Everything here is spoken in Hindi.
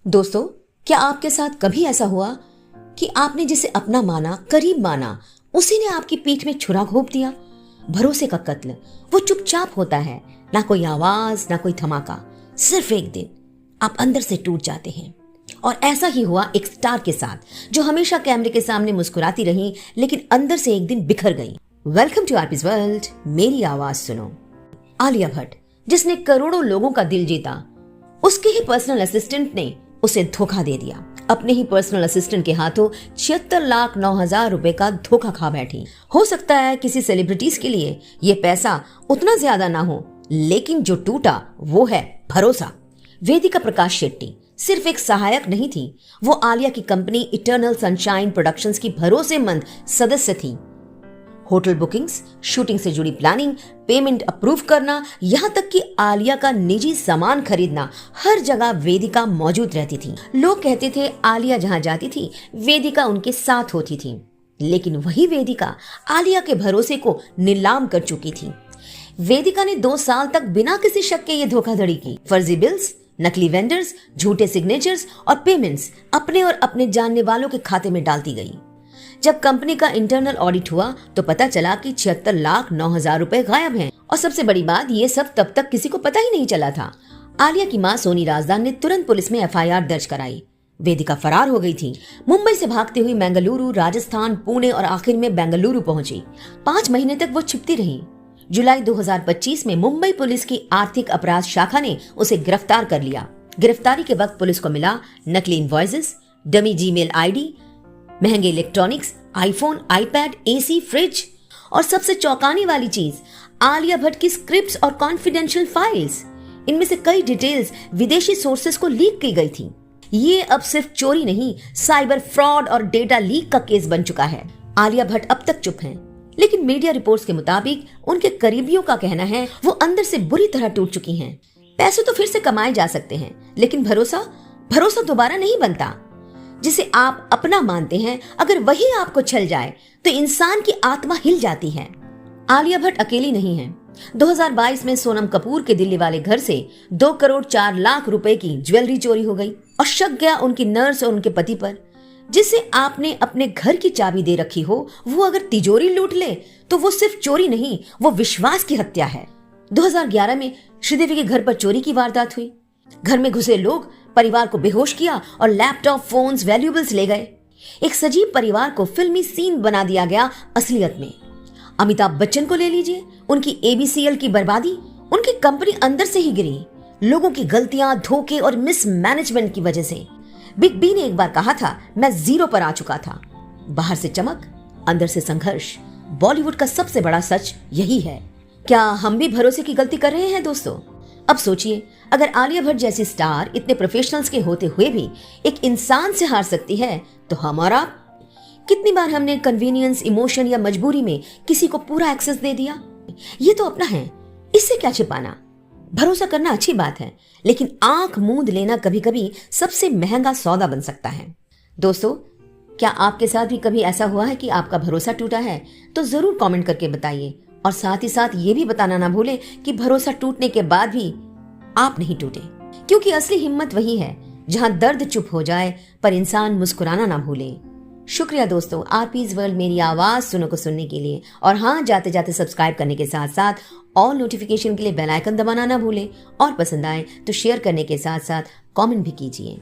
दोस्तों, क्या आपके साथ कभी ऐसा हुआ कि आपने जिसे अपना माना, करीब माना, उसी ने आपकी पीठ में छुरा घोंप दिया? भरोसे का कत्ल वो चुपचाप होता है, ना कोई आवाज, ना कोई धमाका। सिर्फ एक दिन आप अंदर से टूट जाते हैं। और ऐसा ही हुआ एक स्टार के साथ, जो हमेशा कैमरे के सामने मुस्कुराती रही, लेकिन अंदर से एक दिन बिखर गई। वेलकम टू आरपीज वर्ल्ड, मेरी आवाज सुनो। आलिया भट्ट, जिसने करोड़ों लोगों का दिल जीता, उसके ही पर्सनल असिस्टेंट ने उसे धोखा दे दिया। अपने ही पर्सनल असिस्टेंट के हाथों 76,09,000 रुपए का धोखा खा बैठी। हो सकता है किसी सेलिब्रिटीज के लिए ये पैसा उतना ज्यादा ना हो, लेकिन जो टूटा वो है भरोसा। वेदिका प्रकाश शेट्टी सिर्फ एक सहायक नहीं थी, वो आलिया की कंपनी इटर्नल सनशाइन प्रोडक्शंस की भरोसेमंद सदस्य थी। होटल बुकिंग्स, शूटिंग से जुड़ी प्लानिंग, पेमेंट अप्रूव करना, यहाँ तक कि आलिया का निजी सामान खरीदना, हर जगह वेदिका मौजूद रहती थी। लोग कहते थे आलिया जहाँ जाती थी वेदिका उनके साथ होती थी, लेकिन वही वेदिका आलिया के भरोसे को नीलाम कर चुकी थी। वेदिका ने 2 साल तक बिना किसी शक के ये धोखाधड़ी की। फर्जी बिल्स, नकली वेंडर्स, झूठे सिग्नेचर्स और पेमेंट्स अपने और अपने जानने वालों के खाते में डालती गई। जब कंपनी का इंटरनल ऑडिट हुआ तो पता चला कि 76,09,000 रुपए गायब हैं। और सबसे बड़ी बात, ये सब तब तक किसी को पता ही नहीं चला था। आलिया की मां सोनी राजदान ने तुरंत पुलिस में एफआईआर दर्ज कराई। वेदिका फरार हो गई थी। मुंबई से भागते हुई बेंगलुरु, राजस्थान, पुणे और आखिर में बेंगलुरु पहुंची। 5 महीने तक वो छिपती रही। जुलाई 2025 में मुंबई पुलिस की आर्थिक अपराध शाखा ने उसे गिरफ्तार कर लिया। गिरफ्तारी के वक्त पुलिस को मिला नकली इनवॉइसेस, डमी जीमेल आईडी, महंगे electronics, iPhone, iPad, AC, fridge और सबसे चौंकाने वाली चीज, आलिया भट्ट की स्क्रिप्ट्स और कॉन्फिडेंशियल फाइल्स। इनमें से कई डिटेल्स विदेशी सोर्सेस को लीक की गई थी। ये अब सिर्फ चोरी नहीं, साइबर फ्रॉड और डेटा लीक का केस बन चुका है। आलिया भट्ट अब तक चुप हैं, लेकिन मीडिया रिपोर्ट्स के मुताबिक उनके करीबियों का कहना है वो अंदर से बुरी तरह टूट चुकी हैं। पैसे तो फिर से कमाए जा सकते हैं, लेकिन भरोसा दोबारा नहीं बनता। जिसे आप अपना मानते हैं, अगर वही आपको छल जाए तो इंसान की आत्मा हिल जाती है। आलिया भट्ट अकेली नहीं है। 2022 में सोनम कपूर के दिल्ली वाले घर से 2 करोड़ 4 लाख रुपए की ज्वेलरी चोरी हो गई और शक गया उनकी नर्स और उनके पति पर। जिसे आपने अपने घर की चाबी दे रखी हो, वो अगर तिजोरी लूट ले तो वो सिर्फ चोरी नहीं, वो विश्वास की हत्या है। 2011 में श्रीदेवी के घर पर चोरी की वारदात हुई। घर में घुसे लोग परिवार को बेहोश किया और लैपटॉप, फोन्स, वैल्यूएबल्स ले गए। एक सजीव परिवार को फिल्मी सीन बना दिया गया असलियत में। अमिताभ बच्चन को ले लीजिए, उनकी एबीसीएल की बर्बादी, उनकी कंपनी अंदर से ही गिरी, लोगों की गलतियां, धोखे और मिसमैनेजमेंट की वजह से। बिग बी ने एक बार कहा था, मैं 0 पर आ चुका था। बाहर से चमक, अंदर से संघर्ष। बॉलीवुड का सबसे बड़ा सच यही है। क्या हम भी भरोसे की गलती कर रहे हैं दोस्तों? अब सोचिए, अगर आलिया भट्ट जैसी स्टार इतने प्रोफेशनल्स के होते हुए भी एक इंसान से हार सकती है, तो हमारा कितनी बार हमने कन्वीनियंस, इमोशन या मजबूरी में किसी को पूरा एक्सेस दे दिया। ये तो अपना है, इससे क्या छिपाना। भरोसा करना अच्छी बात है, लेकिन आंख मूंद लेना कभी कभी सबसे महंगा सौदा बन सकता है। दोस्तों, क्या आपके साथ भी कभी ऐसा हुआ है कि आपका भरोसा टूटा है? तो जरूर कमेंट करके बताइए। और साथ ही साथ ये भी बताना ना भूले कि भरोसा टूटने के बाद भी आप नहीं टूटे, क्योंकि असली हिम्मत वही है जहां दर्द चुप हो जाए पर इंसान मुस्कुराना ना भूले। शुक्रिया दोस्तों, आरपीज वर्ल्ड मेरी आवाज सुनो को सुनने के लिए। और हाँ, जाते जाते सब्सक्राइब करने के साथ साथ ऑल नोटिफिकेशन के लिए बेल आइकन दबाना ना भूलें। और पसंद आए तो शेयर करने के साथ साथ कमेंट भी कीजिए।